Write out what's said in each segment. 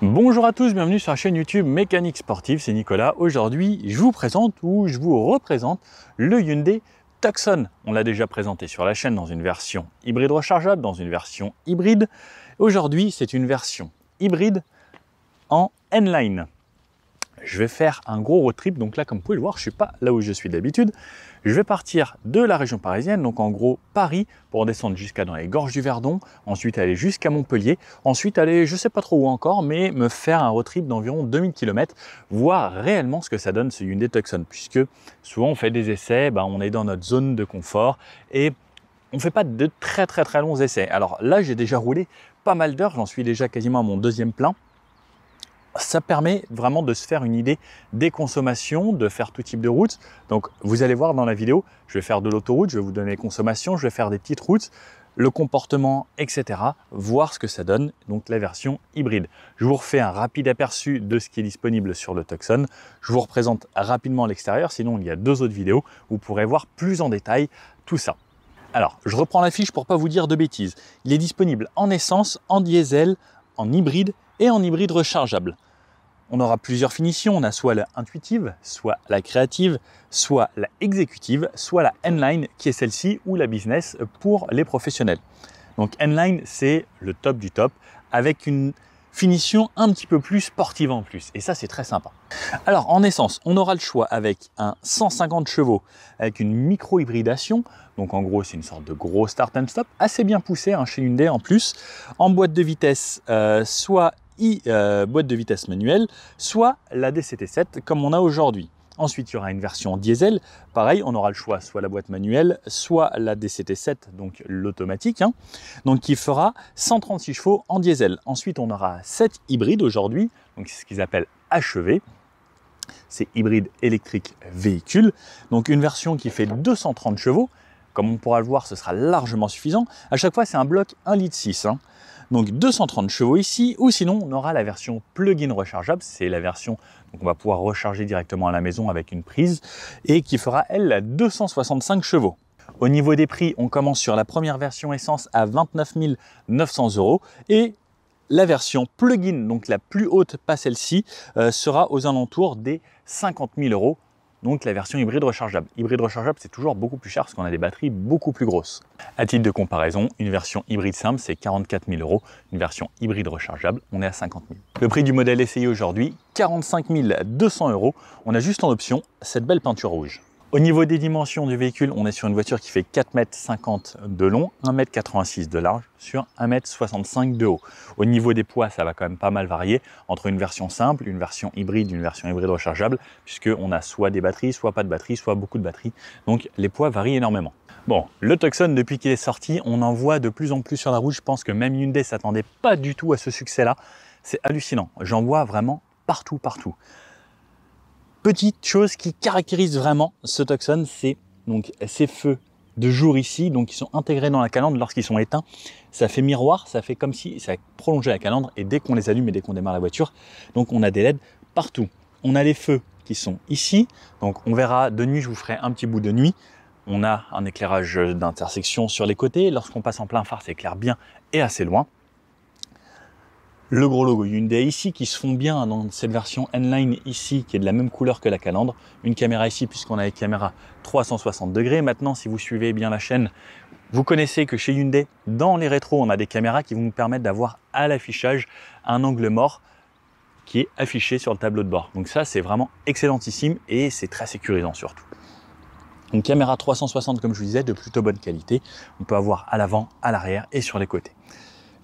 Bonjour à tous, bienvenue sur la chaîne YouTube Mécanique Sportive, c'est Nicolas. Aujourd'hui, je vous présente ou je vous représente le Hyundai Tucson. On l'a déjà présenté sur la chaîne dans une version hybride rechargeable, dans une version hybride. Aujourd'hui, c'est une version hybride en N-Line. Je vais faire un gros road trip, donc là, comme vous pouvez le voir, je ne suis pas là où je suis d'habitude. Je vais partir de la région parisienne, donc en gros Paris, pour descendre jusqu'à dans les gorges du Verdon, ensuite aller jusqu'à Montpellier, ensuite aller je ne sais pas trop où encore, mais me faire un road trip d'environ 2000 km, voir réellement ce que ça donne ce Hyundai Tucson, puisque souvent on fait des essais, on est dans notre zone de confort et on ne fait pas de très longs essais. Alors là, j'ai déjà roulé pas mal d'heures, j'en suis déjà quasiment à mon deuxième plein. Ça permet vraiment de se faire une idée des consommations, de faire tout type de route. Donc vous allez voir dans la vidéo, je vais faire de l'autoroute, je vais vous donner les consommations, je vais faire des petites routes, le comportement, etc. Voir ce que ça donne, donc la version hybride. Je vous refais un rapide aperçu de ce qui est disponible sur le Tucson. Je vous représente rapidement l'extérieur, sinon il y a deux autres vidéos où vous pourrez voir plus en détail tout ça. Alors, je reprends la fiche pour ne pas vous dire de bêtises. Il est disponible en essence, en diesel, en hybride et en hybride rechargeable. On aura plusieurs finitions, on a soit la intuitive, soit la créative, soit la exécutive, soit la N-Line qui est celle-ci ou la business pour les professionnels. Donc N-Line, c'est le top du top avec une finition un petit peu plus sportive en plus et ça c'est très sympa. Alors en essence, on aura le choix avec un 150 chevaux avec une micro-hybridation, donc en gros c'est une sorte de gros start and stop assez bien poussé chez Hyundai en plus, en boîte de vitesse soit boîte de vitesse manuelle, soit la DCT7 comme on a aujourd'hui. Ensuite, il y aura une version diesel. Pareil, on aura le choix, soit la boîte manuelle, soit la DCT7, donc l'automatique, donc qui fera 136 chevaux en diesel. Ensuite, on aura 7 hybrides aujourd'hui, donc c'est ce qu'ils appellent HEV. C'est hybride électrique véhicule. Donc une version qui fait 230 chevaux. Comme on pourra le voir, ce sera largement suffisant. À chaque fois, c'est un bloc 1,6 litre. Donc 230 chevaux ici, ou sinon on aura la version plug-in rechargeable, c'est la version donc on va pouvoir recharger directement à la maison avec une prise et qui fera elle 265 chevaux. Au niveau des prix, on commence sur la première version essence à 29 900 € et la version plug-in, donc la plus haute, pas celle-ci, sera aux alentours des 50 000 €. Donc la version hybride rechargeable. Hybride rechargeable, c'est toujours beaucoup plus cher parce qu'on a des batteries beaucoup plus grosses. À titre de comparaison, une version hybride simple, c'est 44 000 €. Une version hybride rechargeable, on est à 50 000. Le prix du modèle essayé aujourd'hui, 45 200 €. On a juste en option cette belle peinture rouge. Au niveau des dimensions du véhicule, on est sur une voiture qui fait 4,50 m de long, 1,86 m de large sur 1,65 m de haut. Au niveau des poids, ça va quand même pas mal varier entre une version simple, une version hybride rechargeable, puisqu'on a soit des batteries, soit pas de batteries, soit beaucoup de batteries. Donc les poids varient énormément. Bon, le Tucson, depuis qu'il est sorti, on en voit de plus en plus sur la route. Je pense que même Hyundai ne s'attendait pas du tout à ce succès-là. C'est hallucinant. J'en vois vraiment partout. Petite chose qui caractérise vraiment ce Tucson, c'est donc ces feux de jour ici, donc qui sont intégrés dans la calandre lorsqu'ils sont éteints. Ça fait miroir, ça fait comme si ça prolongeait la calandre et dès qu'on les allume et dès qu'on démarre la voiture, donc on a des LED partout. On a les feux qui sont ici, donc on verra de nuit, je vous ferai un petit bout de nuit. On a un éclairage d'intersection sur les côtés. Lorsqu'on passe en plein phare, ça éclaire bien et assez loin. Le gros logo Hyundai ici qui se fond bien dans cette version N-Line ici qui est de la même couleur que la calandre. Une caméra ici puisqu'on a les caméras 360 degrés. Maintenant, si vous suivez bien la chaîne, vous connaissez que chez Hyundai, dans les rétros, on a des caméras qui vont nous permettre d'avoir à l'affichage un angle mort qui est affiché sur le tableau de bord. Donc ça, c'est vraiment excellentissime et c'est très sécurisant surtout. Une caméra 360, comme je vous disais, de plutôt bonne qualité. On peut avoir à l'avant, à l'arrière et sur les côtés.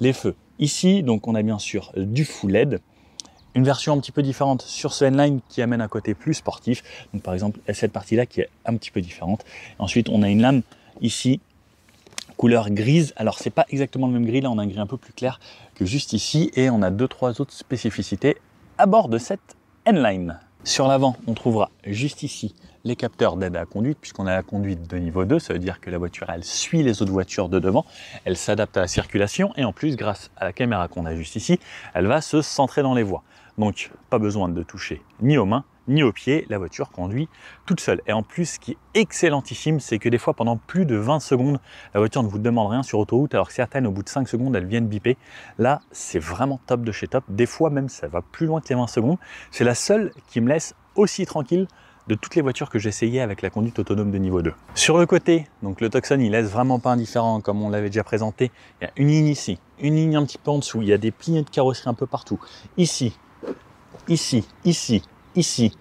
Les feux. Ici, donc on a bien sûr du full LED, une version un petit peu différente sur ce N-Line qui amène un côté plus sportif. Donc par exemple, cette partie-là qui est un petit peu différente. Ensuite, on a une lame ici, couleur grise. Alors, c'est pas exactement le même gris, là on a un gris un peu plus clair que juste ici. Et on a 2-3 autres spécificités à bord de cette N-Line. Sur l'avant, on trouvera juste ici les capteurs d'aide à la conduite, puisqu'on a la conduite de niveau 2, ça veut dire que la voiture, elle suit les autres voitures de devant, elle s'adapte à la circulation, et en plus, grâce à la caméra qu'on a juste ici, elle va se centrer dans les voies. Donc, pas besoin de toucher ni aux mains, ni au pied, la voiture conduit toute seule. Et en plus, ce qui est excellentissime, c'est que des fois, pendant plus de 20 secondes, la voiture ne vous demande rien sur autoroute, alors que certaines, au bout de 5 secondes, elles viennent biper. Là, c'est vraiment top de chez top. Des fois, même, ça va plus loin que les 20 secondes. C'est la seule qui me laisse aussi tranquille de toutes les voitures que j'ai essayées avec la conduite autonome de niveau 2. Sur le côté, donc le Tucson, il laisse vraiment pas indifférent, comme on l'avait déjà présenté. Il y a une ligne ici, une ligne un petit peu en dessous, il y a des plis de carrosserie un peu partout. Ici, ici, ici, ici,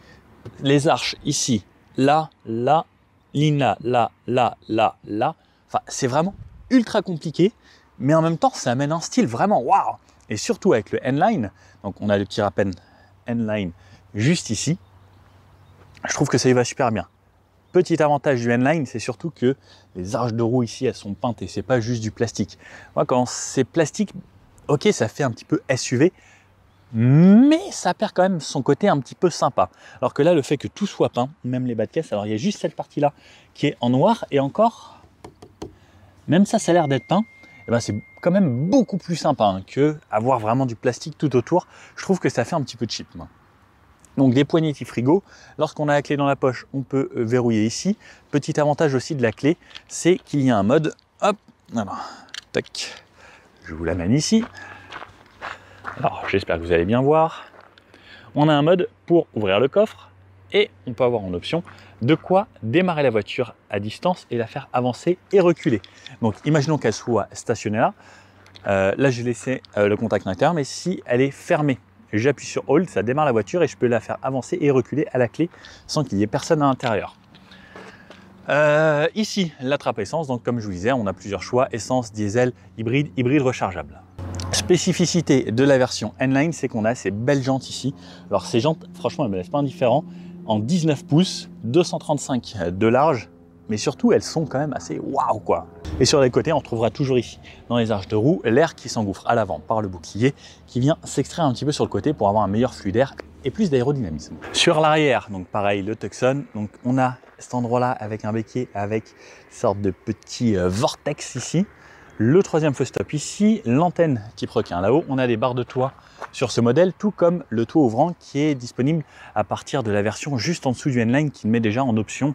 les arches ici, là, là, ligne là, là, là, là, là. Enfin, c'est vraiment ultra compliqué, mais en même temps, ça amène un style vraiment waouh. Et surtout avec le N-Line, donc on a le petit rappel N-Line juste ici. Je trouve que ça y va super bien. Petit avantage du N-Line, c'est surtout que les arches de roue ici, elles sont peintes et c'est pas juste du plastique. Moi, quand c'est plastique, ok, ça fait un petit peu SUV, mais ça perd quand même son côté un petit peu sympa. Alors que là, le fait que tout soit peint, même les bas de caisse, alors il y a juste cette partie-là qui est en noir et encore, même ça a l'air d'être peint, et ben c'est quand même beaucoup plus sympa hein, que avoir vraiment du plastique tout autour. Je trouve que ça fait un petit peu cheap. Moi. Donc des poignées anti-frigo, lorsqu'on a la clé dans la poche, on peut verrouiller ici. Petit avantage aussi de la clé, c'est qu'il y a un mode, hop, alors, tac, je vous l'amène ici. Alors j'espère que vous allez bien voir. On a un mode pour ouvrir le coffre et on peut avoir en option de quoi démarrer la voiture à distance et la faire avancer et reculer. Donc imaginons qu'elle soit stationnée là. Là j'ai laissé le contact interne, mais si elle est fermée, j'appuie sur Hold, ça démarre la voiture et je peux la faire avancer et reculer à la clé sans qu'il y ait personne à l'intérieur. Ici, la trappe essence, donc comme je vous disais, on a plusieurs choix, essence, diesel, hybride, hybride rechargeable. Spécificité de la version N-Line, c'est qu'on a ces belles jantes ici. Alors ces jantes, franchement, elles ne me laissent pas indifférent. En 19 pouces, 235 de large, mais surtout, elles sont quand même assez waouh quoi. Et sur les côtés, on retrouvera toujours ici, dans les arches de roue, l'air qui s'engouffre à l'avant par le bouclier, qui vient s'extraire un petit peu sur le côté pour avoir un meilleur flux d'air et plus d'aérodynamisme. Sur l'arrière, donc pareil, le Tucson, donc on a cet endroit-là avec un béquet, avec une sorte de petit vortex ici. Le troisième feu stop ici, l'antenne qui requin là-haut. On a des barres de toit sur ce modèle, tout comme le toit ouvrant qui est disponible à partir de la version juste en dessous du N-Line qui le met déjà en option,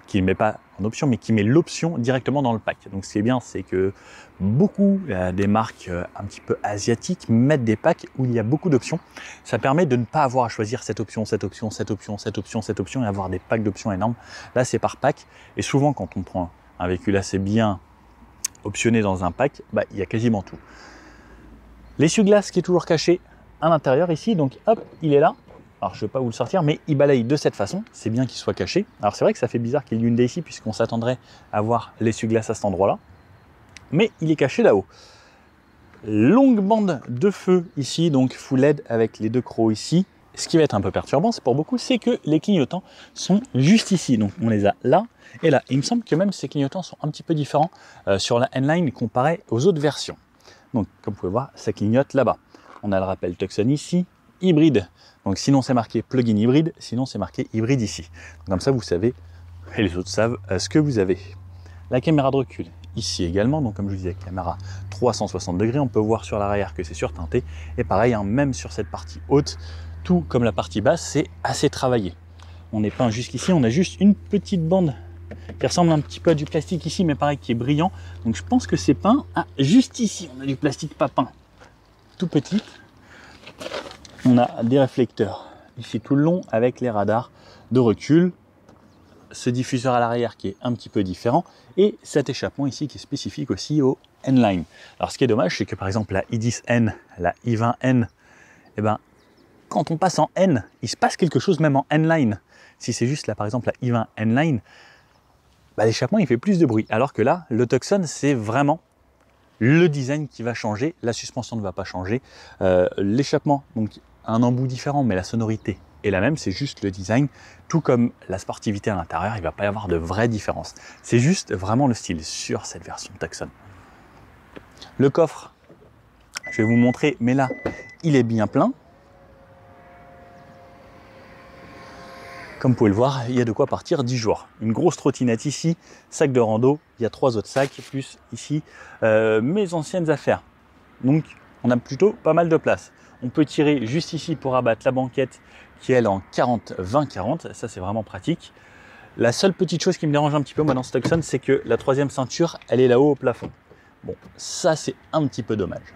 qui ne met pas en option, mais qui met l'option directement dans le pack. Donc ce qui est bien, c'est que beaucoup des marques un petit peu asiatiques mettent des packs où il y a beaucoup d'options. Ça permet de ne pas avoir à choisir cette option, cette option, cette option, cette option, cette option et avoir des packs d'options énormes. Là, c'est par pack. Et souvent, quand on prend un véhicule assez bien optionné dans un pack, il y a quasiment tout. L'essuie-glace qui est toujours caché à l'intérieur ici, donc hop, il est là. Alors je ne vais pas vous le sortir, mais il balaye de cette façon, c'est bien qu'il soit caché. Alors c'est vrai que ça fait bizarre qu'il y ait une Hyundai ici, puisqu'on s'attendrait à voir l'essuie-glace à cet endroit-là. Mais il est caché là-haut. Longue bande de feu ici, donc full LED avec les deux crocs ici. Ce qui va être un peu perturbant, c'est pour beaucoup, c'est que les clignotants sont juste ici. Donc on les a là et là. Et il me semble que même ces clignotants sont un petit peu différents sur la N-Line comparé aux autres versions. Donc comme vous pouvez voir, ça clignote là-bas. On a le rappel Tucson ici, hybride. Donc sinon c'est marqué plug-in hybride, sinon c'est marqué hybride ici. Donc, comme ça vous savez, et les autres savent ce que vous avez. La caméra de recul ici également, donc comme je vous disais, caméra 360 degrés, on peut voir sur l'arrière que c'est surteinté. Et pareil, hein, même sur cette partie haute, tout comme la partie basse, c'est assez travaillé. On n'est pas jusqu'ici, on a juste une petite bande qui ressemble un petit peu à du plastique ici, mais pareil, qui est brillant. Donc je pense que c'est peint. Ah, juste ici, on a du plastique pas peint. Tout petit. On a des réflecteurs ici tout le long avec les radars de recul. Ce diffuseur à l'arrière qui est un petit peu différent. Et cet échappement ici qui est spécifique aussi au N-Line. Alors ce qui est dommage, c'est que par exemple la i10N, la i20N, quand on passe en N, il se passe quelque chose même en N-Line. Si c'est juste là par exemple la i20 N-Line, l'échappement il fait plus de bruit. Alors que là, le Tucson c'est vraiment le design qui va changer, la suspension ne va pas changer. L'échappement, donc un embout différent, mais la sonorité est la même, c'est juste le design. Tout comme la sportivité à l'intérieur, il ne va pas y avoir de vraie différence. C'est juste vraiment le style sur cette version Tucson. Le coffre, je vais vous montrer, mais là, il est bien plein. Comme vous pouvez le voir, il y a de quoi partir 10 jours. Une grosse trottinette ici, sac de rando, il y a 3 autres sacs, plus ici mes anciennes affaires. Donc on a plutôt pas mal de place. On peut tirer juste ici pour abattre la banquette qui est elle en 40-20-40. Ça, c'est vraiment pratique. La seule petite chose qui me dérange un petit peu moi dans ce Tucson, c'est que la troisième ceinture, elle est là-haut au plafond. Bon, ça c'est un petit peu dommage.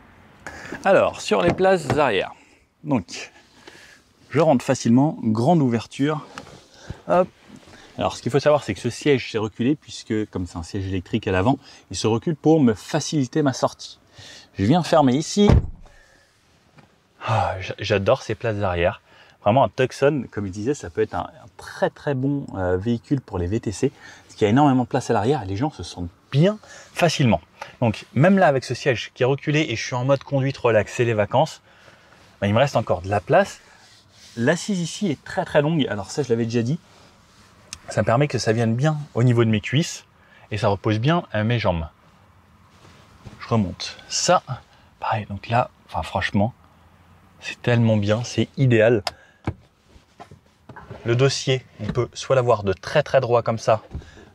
Alors, sur les places arrière, donc, je rentre facilement, grande ouverture. Hop. Alors, ce qu'il faut savoir, c'est que ce siège s'est reculé, puisque comme c'est un siège électrique à l'avant, il se recule pour me faciliter ma sortie. Je viens fermer ici. Ah, j'adore ces places arrière. Vraiment, un Tucson, comme je disais, ça peut être un très très bon véhicule pour les VTC, parce qu'il y a énormément de place à l'arrière et les gens se sentent bien facilement. Donc, même là, avec ce siège qui est reculé et je suis en mode conduite relax, c'est les vacances, ben, il me reste encore de la place. L'assise ici est très très longue, alors ça, je l'avais déjà dit, ça permet que ça vienne bien au niveau de mes cuisses et ça repose bien mes jambes. Je remonte ça, pareil, donc là, enfin franchement, c'est tellement bien, c'est idéal. Le dossier, on peut soit l'avoir de très très droit comme ça,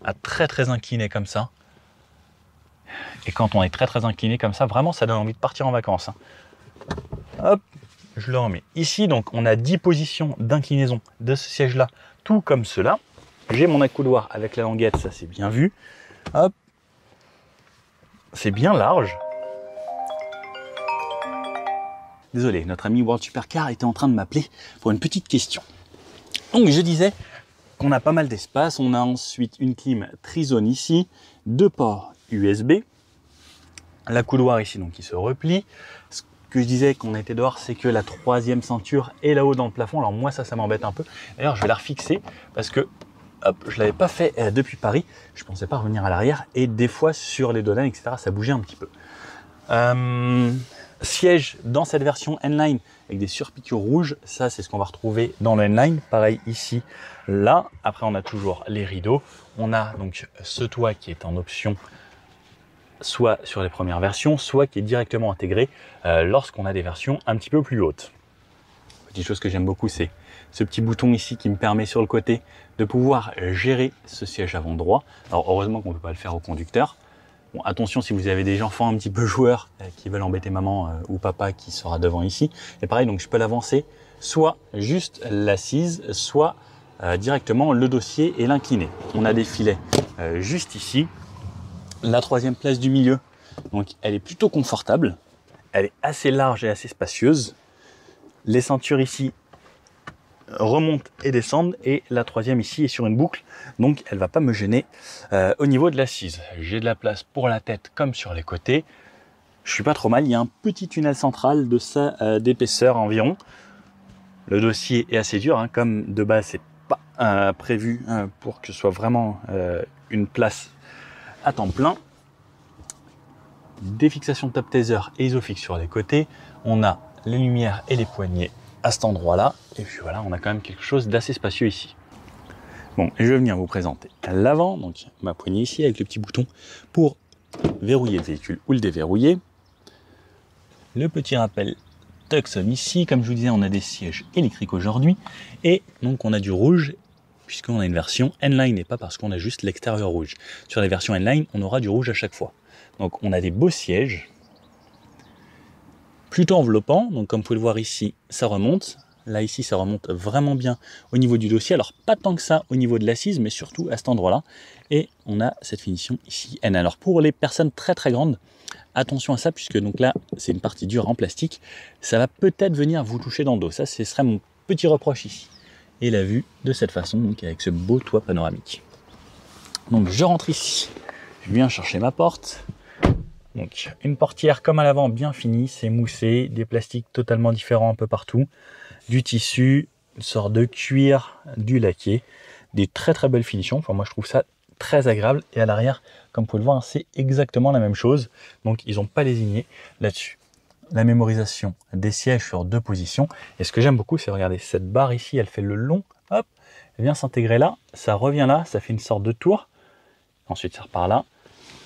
à très très incliné comme ça. Et quand on est très très incliné comme ça, vraiment ça donne envie de partir en vacances. Hop, je le remets ici. Donc on a 10 positions d'inclinaison de ce siège-là, tout comme cela. J'ai mon accoudoir avec la languette, ça c'est bien vu. Hop, c'est bien large. Désolé, notre ami World Supercar était en train de m'appeler pour une petite question. Donc je disais qu'on a pas mal d'espace. On a ensuite une clim Trizone ici, 2 ports USB, l'accoudoir ici donc qui se replie. Ce que je disais qu'on était dehors, c'est que la troisième ceinture est là-haut dans le plafond. Alors moi ça m'embête un peu. D'ailleurs je vais la refixer parce que hop, je l'avais pas fait depuis Paris. Je pensais pas revenir à l'arrière et des fois sur les dolans etc. ça bougeait un petit peu. Siège dans cette version N-Line avec des surpiqûres rouges, ça c'est ce qu'on va retrouver dans le N-Line, pareil ici, là. Après on a toujours les rideaux, on a donc ce toit qui est en option soit sur les premières versions, soit qui est directement intégré lorsqu'on a des versions un petit peu plus hautes. Petite chose que j'aime beaucoup, c'est ce petit bouton ici qui me permet sur le côté de pouvoir gérer ce siège avant droit. Alors heureusement qu'on ne peut pas le faire au conducteur. Bon, attention si vous avez des enfants un petit peu joueurs qui veulent embêter maman ou papa qui sera devant ici. Et pareil, donc je peux l'avancer soit juste l'assise, soit directement le dossier et l'incliner. On a des filets juste ici. La troisième place du milieu, donc elle est plutôt confortable. Elle est assez large et assez spacieuse. Les ceintures ici remontent et descendent et la troisième ici est sur une boucle donc elle va pas me gêner au niveau de l'assise. J'ai de la place pour la tête comme sur les côtés, je suis pas trop mal. Il y a un petit tunnel central de ça d'épaisseur environ. Le dossier est assez dur hein, comme de base c'est pas prévu pour que ce soit vraiment une place à temps plein. Des fixations top taser et isofix sur les côtés, on a les lumières et les poignées à cet endroit-là. Et puis voilà, on a quand même quelque chose d'assez spacieux ici. Bon, et je vais venir vous présenter l'avant, donc ma poignée ici avec le petit bouton pour verrouiller le véhicule ou le déverrouiller. Le petit rappel Tucson ici, comme je vous disais, on a des sièges électriques aujourd'hui. Et donc on a du rouge, puisqu'on a une version N-Line et pas parce qu'on a juste l'extérieur rouge. Sur les versions N-Line, on aura du rouge à chaque fois. Donc on a des beaux sièges. Plutôt enveloppant, donc comme vous pouvez le voir ici, ça remonte. Là ici, ça remonte vraiment bien au niveau du dossier. Alors pas tant que ça au niveau de l'assise, mais surtout à cet endroit-là. Et on a cette finition ici N. Alors pour les personnes très très grandes, attention à ça, puisque donc là, c'est une partie dure en plastique. Ça va peut-être venir vous toucher dans le dos. Ça, ce serait mon petit reproche ici. Et la vue de cette façon, donc avec ce beau toit panoramique. Donc je rentre ici, je viens chercher ma porte. Donc une portière comme à l'avant bien finie, c'est moussé, des plastiques totalement différents un peu partout, du tissu, une sorte de cuir, du laqué, des très très belles finitions. Enfin moi je trouve ça très agréable. Et à l'arrière, comme vous pouvez le voir, c'est exactement la même chose. Donc ils n'ont pas lésiné là-dessus. La mémorisation des sièges sur 2 positions. Et ce que j'aime beaucoup, c'est regarder cette barre ici, elle fait le long, hop, elle vient s'intégrer là, ça revient là, ça fait une sorte de tour. Ensuite ça repart là.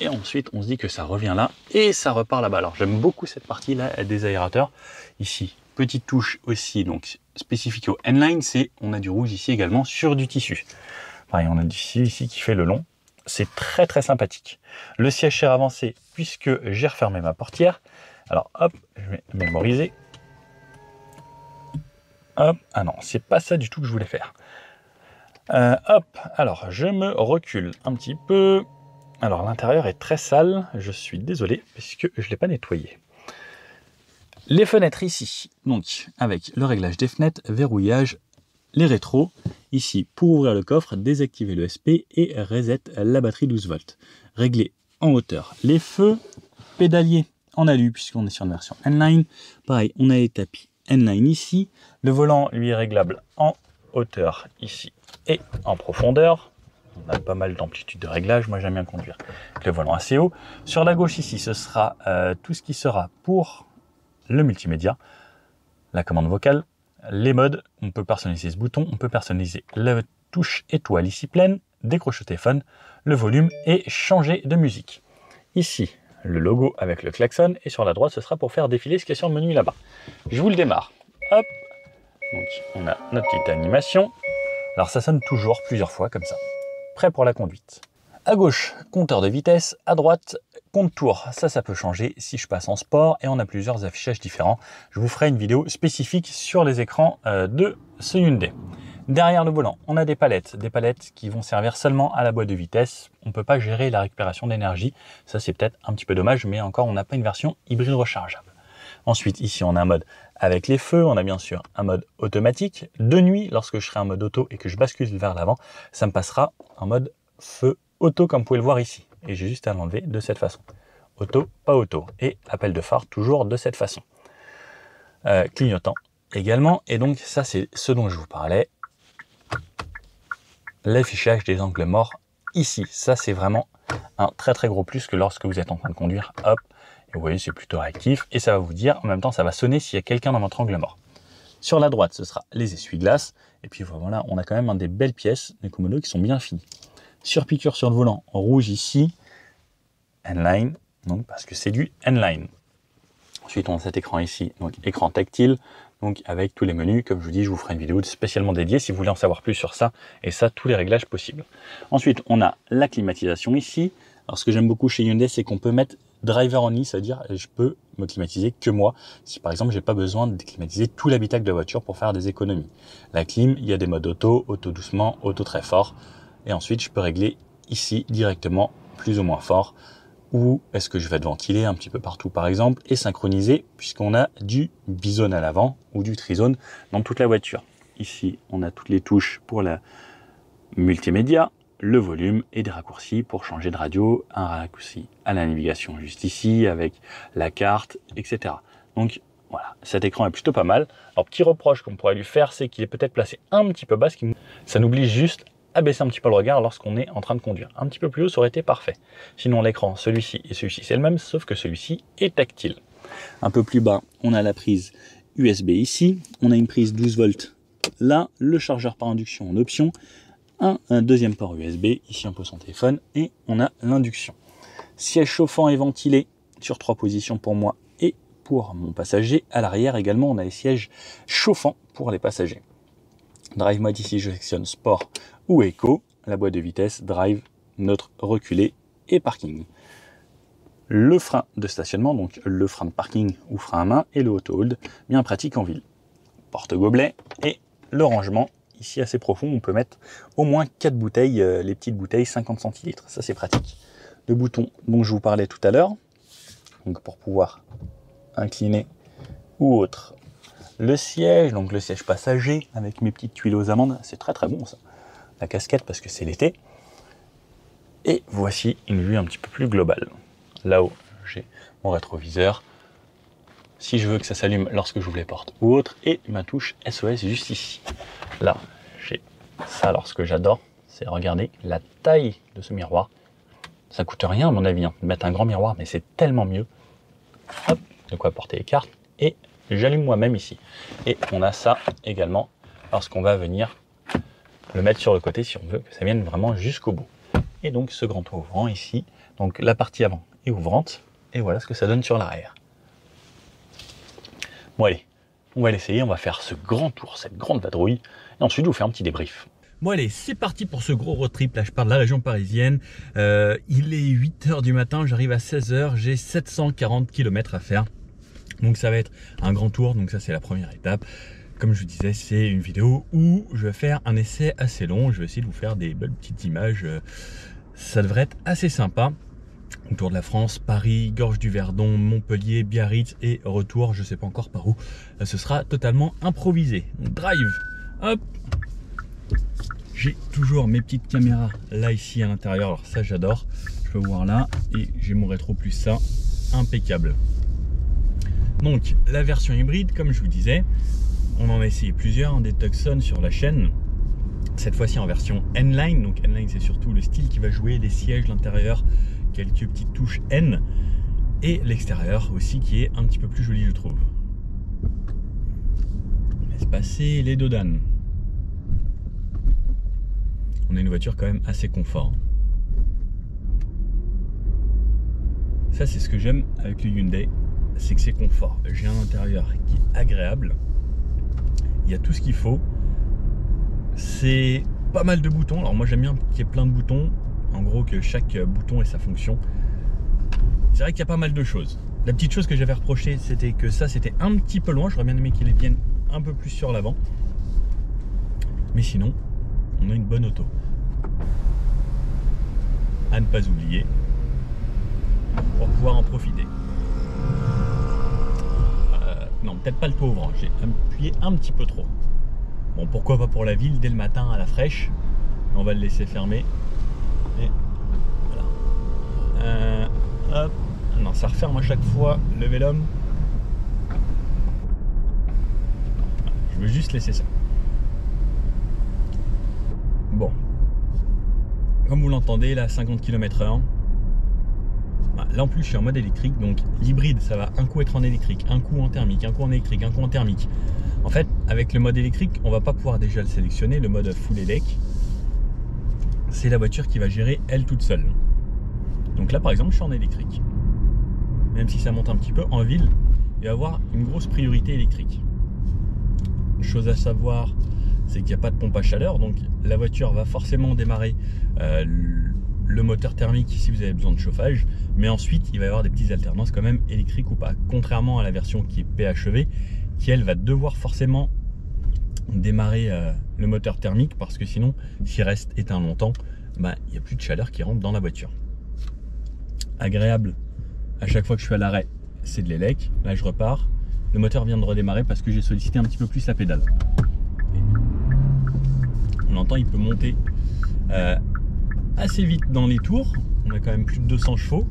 Et ensuite, on se dit que ça revient là et ça repart là-bas. Alors, j'aime beaucoup cette partie-là des aérateurs. Ici, petite touche aussi, donc spécifique au N-Line, c'est on a du rouge ici également sur du tissu. Pareil, on a du tissu ici qui fait le long. C'est très très sympathique. Le siège s'est avancé puisque j'ai refermé ma portière. Alors hop, je vais mémoriser. Hop, ah non, c'est pas ça du tout que je voulais faire. Hop, alors je me recule un petit peu. Alors l'intérieur est très sale, je suis désolé puisque je ne l'ai pas nettoyé. Les fenêtres ici, donc avec le réglage des fenêtres, verrouillage, les rétros. Ici, pour ouvrir le coffre, désactiver le SP et reset la batterie 12 volts. Régler en hauteur les feux, pédalier en alu puisqu'on est sur une version N-Line. Pareil, on a les tapis N-Line ici. Le volant, lui, est réglable en hauteur ici et en profondeur. On a pas mal d'amplitude de réglage. Moi, j'aime bien conduire avec le volant assez haut. Sur la gauche ici, ce sera tout ce qui sera pour le multimédia, la commande vocale, les modes. On peut personnaliser ce bouton. On peut personnaliser la touche étoile ici pleine, décrocher au téléphone, le volume et changer de musique. Ici, le logo avec le klaxon. Et sur la droite, ce sera pour faire défiler ce qui est sur le menu là-bas. Je vous le démarre. Hop. Donc, on a notre petite animation. Alors, ça sonne toujours plusieurs fois comme ça. Prêt pour la conduite. À gauche, compteur de vitesse. À droite, compte tour. Ça peut changer si je passe en sport et on a plusieurs affichages différents. Je vous ferai une vidéo spécifique sur les écrans de ce Hyundai. Derrière le volant, on a des palettes qui vont servir seulement à la boîte de vitesse. On ne peut pas gérer la récupération d'énergie. Ça, c'est peut-être un petit peu dommage, mais encore, on n'a pas une version hybride rechargeable. Ensuite, ici, on a un mode avec les feux. On a bien sûr un mode automatique. De nuit, lorsque je serai en mode auto et que je bascule vers l'avant, ça me passera en mode feu auto, comme vous pouvez le voir ici. Et j'ai juste à l'enlever de cette façon. Auto, pas auto. Et appel de phare, toujours de cette façon. Clignotant également. Et donc, ça, c'est ce dont je vous parlais. L'affichage des angles morts ici. Ça, c'est vraiment un très gros plus que lorsque vous êtes en train de conduire. Hop. Vous voyez, c'est plutôt réactif et ça va vous dire, en même temps, ça va sonner s'il y a quelqu'un dans votre angle mort. Sur la droite, ce sera les essuie-glaces. Et puis voilà, on a quand même des belles pièces, des Komodo qui sont bien finies. Surpiqûre sur le volant, en rouge ici, N-Line, donc parce que c'est du N-Line. Ensuite, on a cet écran ici, donc écran tactile, donc avec tous les menus. Comme je vous dis, je vous ferai une vidéo spécialement dédiée si vous voulez en savoir plus sur ça, et ça, tous les réglages possibles. Ensuite, on a la climatisation ici. Alors, ce que j'aime beaucoup chez Hyundai, c'est qu'on peut mettre driver only, c'est-à-dire je peux me climatiser que moi. Si par exemple, j'ai pas besoin de climatiser tout l'habitacle de la voiture pour faire des économies. La clim, il y a des modes auto doucement, auto très fort. Et ensuite, je peux régler ici directement plus ou moins fort. Ou est-ce que je vais être ventilé un petit peu partout par exemple et synchroniser puisqu'on a du bizone à l'avant ou du trizone dans toute la voiture. Ici, on a toutes les touches pour la multimédia, le volume et des raccourcis pour changer de radio, un raccourci à la navigation juste ici avec la carte, etc. Donc voilà, cet écran est plutôt pas mal. Alors petit reproche qu'on pourrait lui faire, c'est qu'il est peut-être placé un petit peu bas, ça nous oblige juste à baisser un petit peu le regard lorsqu'on est en train de conduire. Un petit peu plus haut, ça aurait été parfait. Sinon l'écran, celui-ci et celui-ci, c'est le même, sauf que celui-ci est tactile. Un peu plus bas, on a la prise USB ici, on a une prise 12 volts là, le chargeur par induction en option, un deuxième port USB, ici on pose son téléphone, et on a l'induction. Siège chauffant et ventilé sur 3 positions pour moi et pour mon passager. À l'arrière également, on a les sièges chauffants pour les passagers. Drive mode ici, je sélectionne sport ou éco. La boîte de vitesse, drive, neutre, reculé et parking. Le frein de stationnement, donc le frein de parking ou frein à main, et le auto hold, bien pratique en ville. Porte-gobelet et le rangement. Ici assez profond, on peut mettre au moins 4 bouteilles, les petites bouteilles 50 centilitres, ça c'est pratique. Le bouton dont je vous parlais tout à l'heure, donc pour pouvoir incliner ou autre. Le siège, donc le siège passager avec mes petites tuiles aux amandes, c'est très bon ça. La casquette parce que c'est l'été. Et voici une vue un petit peu plus globale. Là-haut, j'ai mon rétroviseur. Si je veux que ça s'allume lorsque j'ouvre les portes ou autre, et ma touche SOS juste ici. Là, j'ai ça. Alors, ce que j'adore, c'est regarder la taille de ce miroir. Ça coûte rien à mon avis, de mettre un grand miroir, mais c'est tellement mieux. Hop, de quoi porter les cartes. Et j'allume moi-même ici. Et on a ça également lorsqu'on va venir le mettre sur le côté si on veut que ça vienne vraiment jusqu'au bout. Et donc ce grand toit ouvrant ici, donc la partie avant est ouvrante. Et voilà ce que ça donne sur l'arrière. Bon allez, on va l'essayer, on va faire ce grand tour, cette grande vadrouille, et ensuite je vous fais un petit débrief. Bon allez, c'est parti pour ce gros road trip. Là je pars de la région parisienne, il est 8 h du matin, j'arrive à 16 h, j'ai 740 km à faire. Donc ça va être un grand tour, donc ça c'est la première étape. Comme je vous disais, c'est une vidéo où je vais faire un essai assez long. Je vais essayer de vous faire des belles petites images. Ça devrait être assez sympa. Autour de la France, Paris, Gorge du Verdon, Montpellier, Biarritz et retour, je ne sais pas encore par où. Ce sera totalement improvisé. Donc, drive, hop. J'ai toujours mes petites caméras là ici à l'intérieur. Alors ça j'adore. Je peux voir là et j'ai mon rétro plus ça. Impeccable. Donc la version hybride, comme je vous disais, on en a essayé plusieurs, des Tucson sur la chaîne. Cette fois-ci en version N-Line. Donc N-Line, c'est surtout le style qui va jouer, les sièges, l'intérieur, quelques petites touches N. Et l'extérieur aussi qui est un petit peu plus joli, je trouve. On laisse passer les dodanes. On a une voiture quand même assez confort. Ça, c'est ce que j'aime avec le Hyundai, c'est que c'est confort. J'ai un intérieur qui est agréable. Il y a tout ce qu'il faut. C'est pas mal de boutons. Alors moi j'aime bien qu'il y ait plein de boutons. En gros que chaque bouton ait sa fonction. C'est vrai qu'il y a pas mal de choses. La petite chose que j'avais reproché, c'était que ça c'était un petit peu loin. J'aurais bien aimé qu'il vienne un peu plus sur l'avant. Mais sinon, on a une bonne auto. À ne pas oublier pour pouvoir en profiter. Non, peut-être pas le toit ouvrant. J'ai appuyé un petit peu trop. Bon, pourquoi pas pour la ville dès le matin à la fraîche. On va le laisser fermer. Et voilà. Hop. Non, ça referme à chaque fois le Vélum. Je veux juste laisser ça. Bon. Comme vous l'entendez, là, 50 km/h. Là en plus je suis en mode électrique, donc l'hybride ça va un coup être en électrique, un coup en thermique, un coup en électrique, un coup en thermique. En fait avec le mode électrique on va pas pouvoir déjà le sélectionner, le mode full élec. C'est la voiture qui va gérer elle toute seule. Donc là par exemple je suis en électrique. Même si ça monte un petit peu, en ville il va y avoir une grosse priorité électrique. Chose à savoir, c'est qu'il n'y a pas de pompe à chaleur, donc la voiture va forcément démarrer le moteur thermique si vous avez besoin de chauffage, mais ensuite il va y avoir des petites alternances quand même électriques ou pas, contrairement à la version qui est PHEV qui elle va devoir forcément démarrer le moteur thermique parce que sinon s'il reste éteint longtemps, il n'y a plus de chaleur qui rentre dans la voiture. Agréable, à chaque fois que je suis à l'arrêt c'est de l'élec. Là je repars, le moteur vient de redémarrer parce que j'ai sollicité un petit peu plus la pédale. On entend, il peut monter assez vite dans les tours. On a quand même plus de 200 chevaux.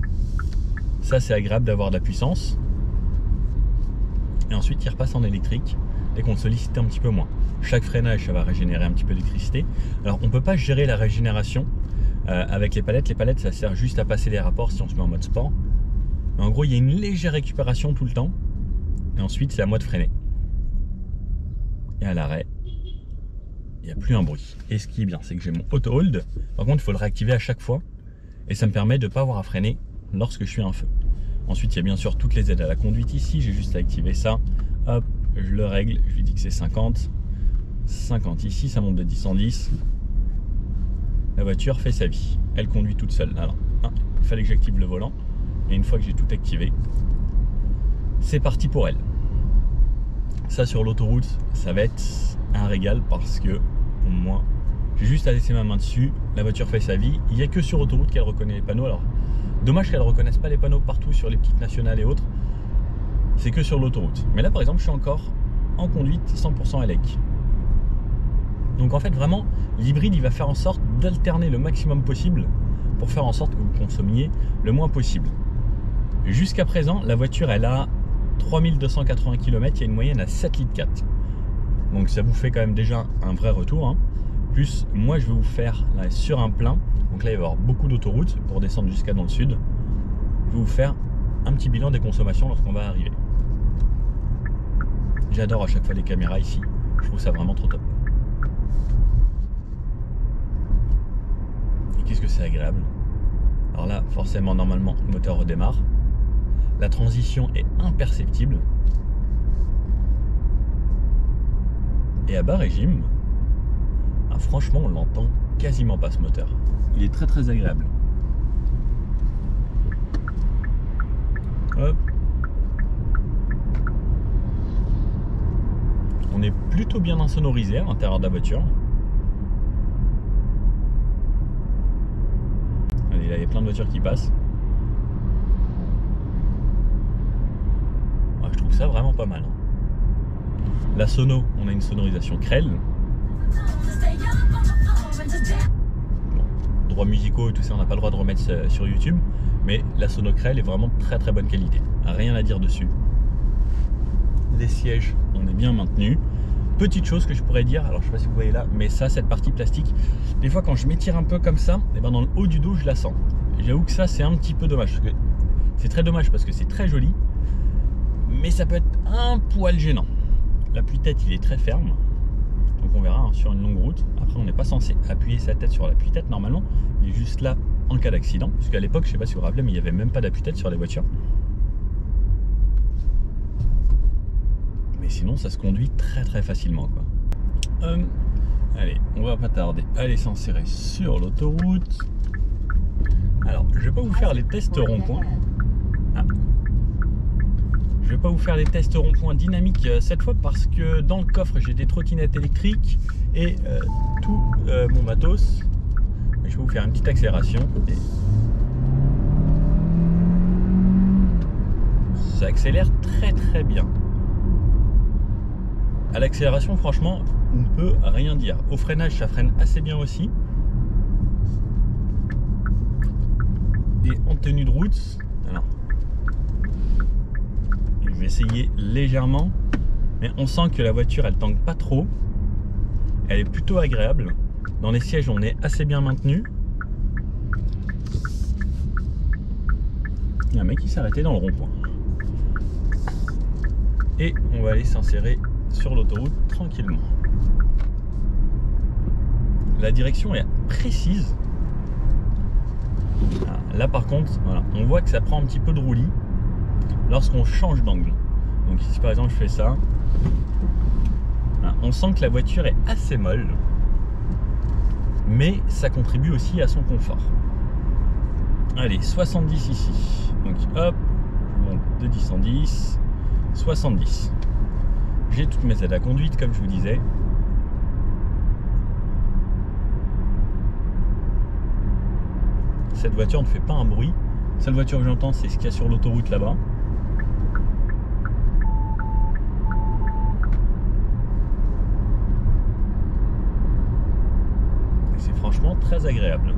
Ça c'est agréable d'avoir de la puissance. Et ensuite il repasse en électrique dès qu'on sollicite un petit peu moins. Chaque freinage ça va régénérer un petit peu d'électricité. Alors on peut pas gérer la régénération avec les palettes. Les palettes ça sert juste à passer les rapports si on se met en mode sport. Mais en gros il y a une légère récupération tout le temps. Et ensuite c'est à moi de freiner. Et à l'arrêt il n'y a plus un bruit. Et ce qui est bien, c'est que j'ai mon auto hold. Par contre, il faut le réactiver à chaque fois. Et ça me permet de ne pas avoir à freiner lorsque je suis à un feu. Ensuite, il y a bien sûr toutes les aides à la conduite ici. J'ai juste à activer ça. Hop, je le règle. Je lui dis que c'est 50. 50 ici, ça monte de 10 en 10. La voiture fait sa vie. Elle conduit toute seule. Alors, il fallait que j'active le volant. Et une fois que j'ai tout activé, c'est parti pour elle. Ça, sur l'autoroute, ça va être un régal parce que au moins j'ai juste à laisser ma main dessus, la voiture fait sa vie. Il n'y a que sur autoroute qu'elle reconnaît les panneaux. Alors dommage qu'elle ne reconnaisse pas les panneaux partout sur les petites nationales et autres. C'est que sur l'autoroute. Mais là par exemple je suis encore en conduite 100% élec. Donc en fait vraiment l'hybride il va faire en sorte d'alterner le maximum possible pour faire en sorte que vous consommiez le moins possible. Jusqu'à présent la voiture elle a 3280 km, il y a une moyenne à 7,4 litres. Donc ça vous fait quand même déjà un vrai retour. Hein. Plus moi je vais vous faire là sur un plein. Donc là il va y avoir beaucoup d'autoroutes pour descendre jusqu'à dans le sud. Je vais vous faire un petit bilan des consommations lorsqu'on va arriver. J'adore à chaque fois les caméras ici. Je trouve ça vraiment trop top. Et qu'est-ce que c'est agréable. Alors là forcément normalement le moteur redémarre. La transition est imperceptible. Et à bas régime, franchement on l'entend quasiment pas ce moteur. Il est très très agréable. Hop. On est plutôt bien insonorisé à l'intérieur de la voiture. Allez, là il y a plein de voitures qui passent. Ouais, je trouve ça vraiment pas mal. La sono, on a une sonorisation Krell. Bon, droits musicaux et tout ça, on n'a pas le droit de remettre sur YouTube. Mais la sono Krell est vraiment de très très bonne qualité. Rien à dire dessus. Les sièges, on est bien maintenu. Petite chose que je pourrais dire, alors je sais pas si vous voyez là, mais ça, cette partie plastique, des fois quand je m'étire un peu comme ça, et ben dans le haut du dos, je la sens. J'avoue que ça, c'est un petit peu dommage. C'est très dommage parce que c'est très joli, mais ça peut être un poil gênant. L'appui-tête, il est très ferme, donc on verra hein, sur une longue route. Après, on n'est pas censé appuyer sa tête sur l'appui-tête normalement, il est juste là en cas d'accident, puisqu'à l'époque, je sais pas si vous vous rappelez, mais il n'y avait même pas d'appui-tête sur les voitures. Mais sinon, ça se conduit très très facilement, quoi. Allez, on va pas tarder à aller s'insérer sur l'autoroute. Alors, je vais pas vous faire les tests rond-point. Ah. Je vais pas vous faire les tests rond-point dynamiques cette fois parce que dans le coffre, j'ai des trottinettes électriques et tout mon matos. Je vais vous faire une petite accélération. Et ça accélère très très bien. À l'accélération, franchement, on ne peut rien dire. Au freinage, ça freine assez bien aussi. Et en tenue de route, alors, je vais essayer légèrement, mais on sent que la voiture, elle tangue pas trop. Elle est plutôt agréable. Dans les sièges, on est assez bien maintenu. Il y a un mec qui s'est arrêté dans le rond-point. Et on va aller s'insérer sur l'autoroute tranquillement. La direction est précise. Là par contre, voilà, on voit que ça prend un petit peu de roulis lorsqu'on change d'angle. Donc ici par exemple je fais ça. On sent que la voiture est assez molle, mais ça contribue aussi à son confort. Allez, 70 ici. Donc hop, je monte de 10 en 10, 70. J'ai toutes mes aides à conduite, comme je vous disais. Cette voiture ne fait pas un bruit. La seule voiture que j'entends, c'est ce qu'il y a sur l'autoroute là-bas. Et c'est franchement très agréable.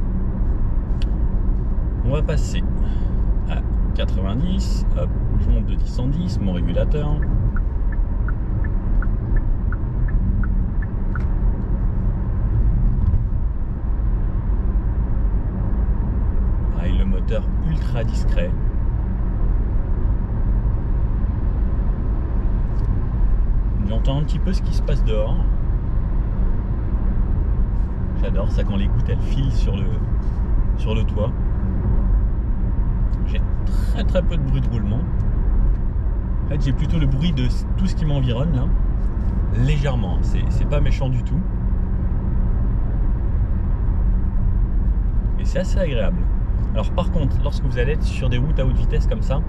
On va passer à 90. Hop, je monte de 10 en 10, mon régulateur. Ultra discret. J'entends un petit peu ce qui se passe dehors. J'adore ça quand les gouttes elles filent sur le toit. J'ai très peu de bruit de roulement. En fait, j'ai plutôt le bruit de tout ce qui m'environne là. Légèrement, c'est pas méchant du tout. Et c'est assez agréable. Alors par contre, lorsque vous allez être sur des routes à haute vitesse comme ça,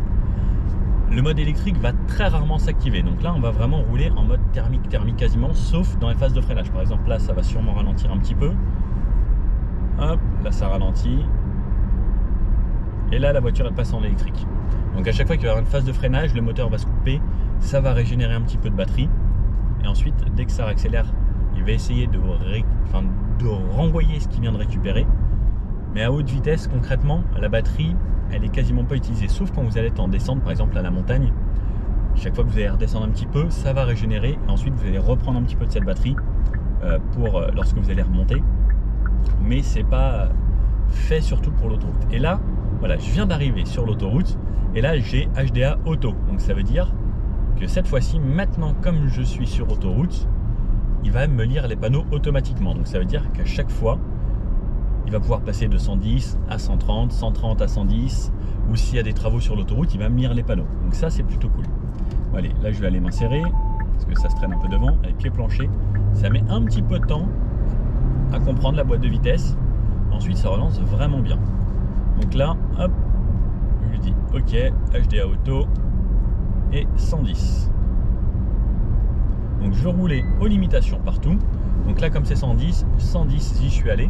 le mode électrique va très rarement s'activer. Donc là, on va vraiment rouler en mode thermique quasiment, sauf dans les phases de freinage. Par exemple, là, ça va sûrement ralentir un petit peu. Hop, là, ça ralentit. Et là, la voiture, elle passe en électrique. Donc à chaque fois qu'il va y avoir une phase de freinage, le moteur va se couper, ça va régénérer un petit peu de batterie. Et ensuite, dès que ça réaccélère, il va essayer de renvoyer ce qu'il vient de récupérer. Mais à haute vitesse, concrètement, la batterie, elle est quasiment pas utilisée, sauf quand vous allez être en descente, par exemple à la montagne. Chaque fois que vous allez redescendre un petit peu, ça va régénérer. Et ensuite, vous allez reprendre un petit peu de cette batterie pour lorsque vous allez remonter. Mais c'est pas fait surtout pour l'autoroute. Et là, voilà, je viens d'arriver sur l'autoroute et là, j'ai HDA Auto. Donc ça veut dire que cette fois-ci, maintenant, comme je suis sur autoroute, il va me lire les panneaux automatiquement. Donc ça veut dire qu'à chaque fois, il va pouvoir passer de 110 à 130, 130 à 110, ou s'il y a des travaux sur l'autoroute, il va me lire les panneaux. Donc ça, c'est plutôt cool. Bon, allez, là, je vais aller m'insérer, parce que ça se traîne un peu devant, avec pied plancher. Ça met un petit peu de temps à comprendre la boîte de vitesse. Ensuite, ça relance vraiment bien. Donc là, hop, je lui dis OK, HDA Auto, et 110. Donc je roulais aux limitations partout. Donc là comme c'est 110, 110 j'y suis allé.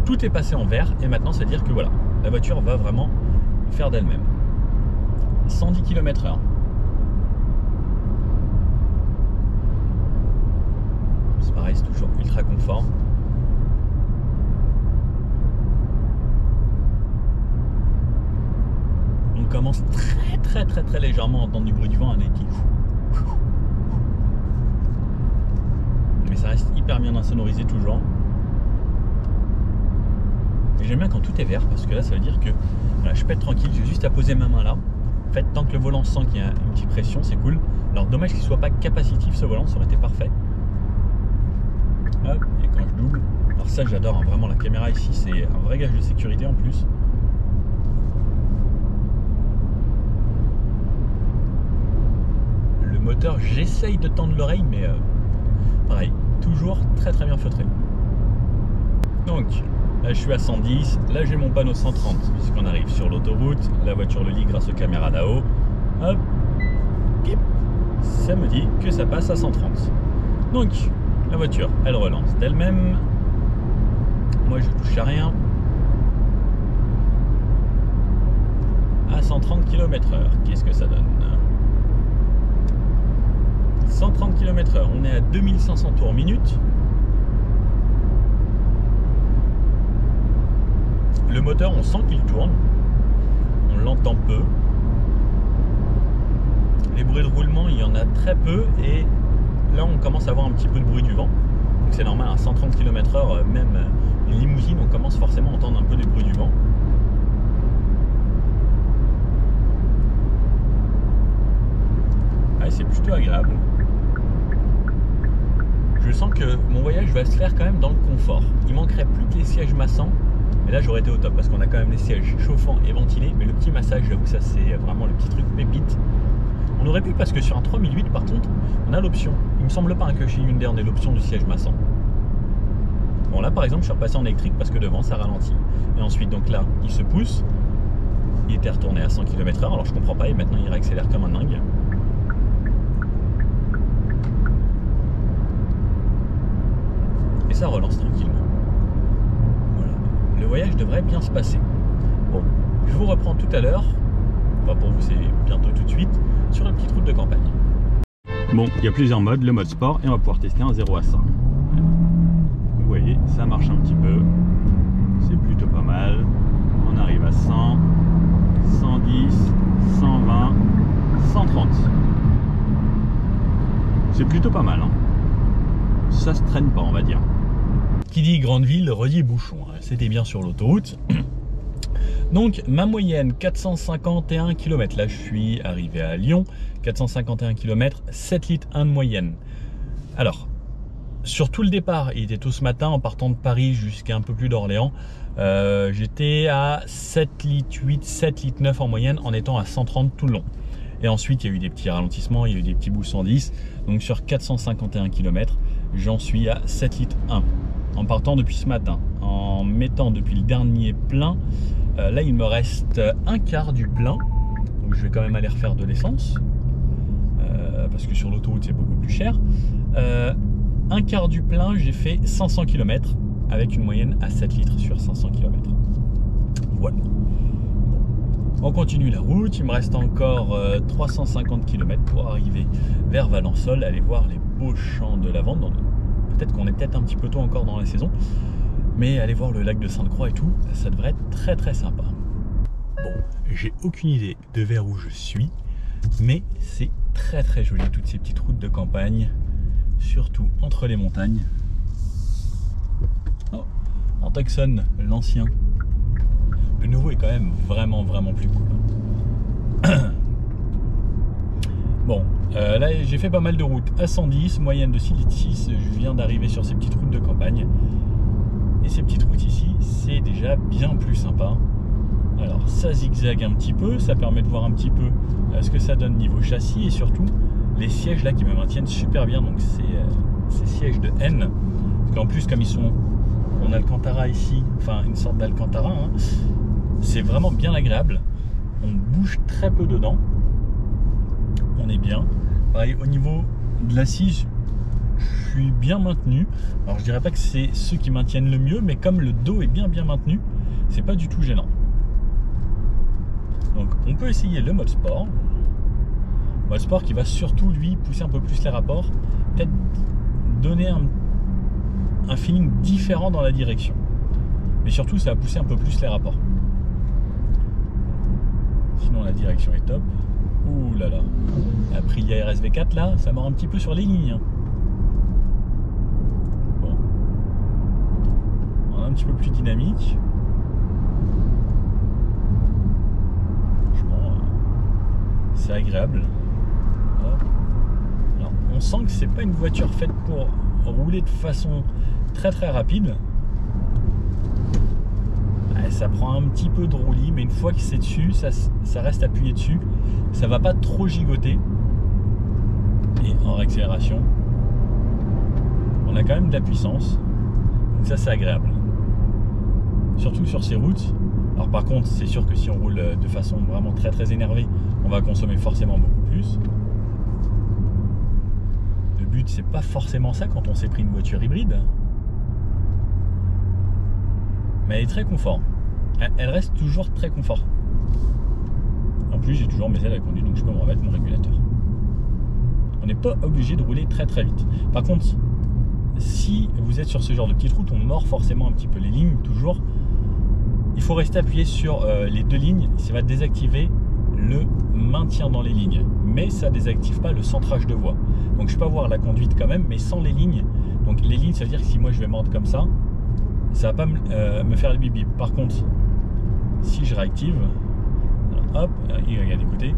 Tout est passé en vert et maintenant c'est à dire que voilà, la voiture va vraiment faire d'elle-même. 110 km/h. C'est pareil, c'est toujours ultra confort. On commence très légèrement à entendre du bruit du vent, un petit. Mais ça reste hyper bien insonorisé toujours. Et j'aime bien quand tout est vert parce que là ça veut dire que voilà, je peux être tranquille, j'ai juste à poser ma main là. En fait, tant que le volant sent qu'il y a une petite pression, c'est cool. Alors dommage qu'il ne soit pas capacitif ce volant, ça aurait été parfait. Hop, et quand je double, alors ça j'adore, hein, vraiment la caméra ici c'est un vrai gage de sécurité en plus. Le moteur, j'essaye de tendre l'oreille, mais pareil, toujours très bien feutré. Donc là je suis à 110, là j'ai mon panneau 130 puisqu'on arrive sur l'autoroute, la voiture le lit grâce aux caméras là-haut. Hop, ça me dit que ça passe à 130. Donc la voiture, elle relance d'elle-même. Moi, je touche à rien. À 130 km/h, qu'est-ce que ça donne? 130 km/h, on est à 2500 tours minute. Le moteur, on sent qu'il tourne. On l'entend peu. Les bruits de roulement, il y en a très peu. Et là, on commence à avoir un petit peu de bruit du vent. Donc c'est normal, à 130 km/h, même une limousine, on commence forcément à entendre un peu du bruit du vent. Ah, c'est plutôt agréable. Je sens que mon voyage va se faire quand même dans le confort. Il manquerait plus que les sièges massants. Et là, j'aurais été au top parce qu'on a quand même les sièges chauffants et ventilés. Mais le petit massage, j'avoue, ça c'est vraiment le petit truc pépite. On aurait pu, parce que sur un 3008 par contre, on a l'option. Il me semble pas que chez Hyundai on ait l'option du siège massant. Bon là par exemple je suis repassé en électrique parce que devant ça ralentit. Et ensuite donc là il se pousse. Il était retourné à 100 km/h, alors je comprends pas et maintenant il réaccélère comme un dingue. Et ça relance tranquillement. Voilà. Le voyage devrait bien se passer. Bon, je vous reprends tout à l'heure. Enfin pour vous c'est bientôt tout de suite sur une petite route de campagne. Bon, il y a plusieurs modes, le mode sport et on va pouvoir tester un 0 à 100. Vous voyez, ça marche un petit peu, c'est plutôt pas mal. On arrive à 100, 110, 120, 130. C'est plutôt pas mal, hein. Ça se traîne pas on va dire. Qui dit grande ville redit bouchon, hein. C'était bien sur l'autoroute. Donc ma moyenne 451 km, là je suis arrivé à Lyon, 451 km, 7 litres 1 de moyenne. Alors, sur tout le départ, il était tôt ce matin, en partant de Paris jusqu'à un peu plus d'Orléans, j'étais à 7 litres 8, 7 litres 9 en moyenne en étant à 130 tout le long. Et ensuite il y a eu des petits ralentissements, il y a eu des petits bouts 110, donc sur 451 km, j'en suis à 7 litres 1. En partant depuis ce matin, en mettant depuis le dernier plein, là il me reste un quart du plein, donc je vais quand même aller refaire de l'essence, parce que sur l'autoroute c'est beaucoup plus cher. Un quart du plein, j'ai fait 500 km avec une moyenne à 7 litres sur 500 km. Voilà. Bon. On continue la route, il me reste encore 350 km pour arriver vers Valençol, aller voir les beaux champs de lavande. Peut-être qu'on est peut-être un petit peu tôt encore dans la saison, mais aller voir le lac de Sainte-Croix et tout, ça devrait être très sympa. Bon, j'ai aucune idée de vers où je suis, mais c'est très joli toutes ces petites routes de campagne, surtout entre les montagnes. Oh, un Tucson, l'ancien. Le nouveau est quand même vraiment plus cool. Bon, là j'ai fait pas mal de routes à 110, moyenne de 6 litres 6. Je viens d'arriver sur ces petites routes de campagne. Et ces petites routes ici, c'est déjà bien plus sympa. Alors ça zigzague un petit peu, ça permet de voir un petit peu ce que ça donne niveau châssis et surtout les sièges là qui me maintiennent super bien. Donc ces sièges de N, parce qu'en plus comme ils sont en Alcantara ici, enfin une sorte d'Alcantara, hein, c'est vraiment bien agréable. On bouge très peu dedans, on est bien. Pareil au niveau de l'assise, je suis bien maintenu. Alors je dirais pas que c'est ceux qui maintiennent le mieux, mais comme le dos est bien maintenu, c'est pas du tout gênant. Donc on peut essayer le mode sport. Mode sport qui va surtout lui pousser un peu plus les rapports, peut-être donner un feeling différent dans la direction. Mais surtout ça va pousser un peu plus les rapports. Sinon la direction est top. Ouh là là. Aprilia RSV4 là, ça mord un petit peu sur les lignes. Bon. On a un petit peu plus dynamique. Franchement, c'est agréable. Alors, on sent que c'est pas une voiture faite pour rouler de façon très rapide. Ça prend un petit peu de roulis, mais une fois que c'est dessus, ça reste appuyé dessus. Ça va pas trop gigoter. Et en réaccélération, on a quand même de la puissance. Donc ça, c'est agréable. Surtout sur ces routes. Alors par contre, c'est sûr que si on roule de façon vraiment très énervée, on va consommer forcément beaucoup plus. Le but, c'est pas forcément ça quand on s'est pris une voiture hybride. Mais elle est très confort. Elle reste toujours très confort. En plus, j'ai toujours mes ailes à conduire, donc je peux me remettre mon régulateur. On n'est pas obligé de rouler très vite. Par contre, si vous êtes sur ce genre de petite route, on mord forcément un petit peu les lignes, toujours. Il faut rester appuyé sur les deux lignes. Ça va désactiver le maintien dans les lignes. Mais ça ne désactive pas le centrage de voie. Donc je peux avoir la conduite quand même, mais sans les lignes. Donc les lignes, ça veut dire que si moi je vais mordre comme ça, ça va pas me faire le bip bip. Par contre, si je réactive, alors hop, regardez, écoutez,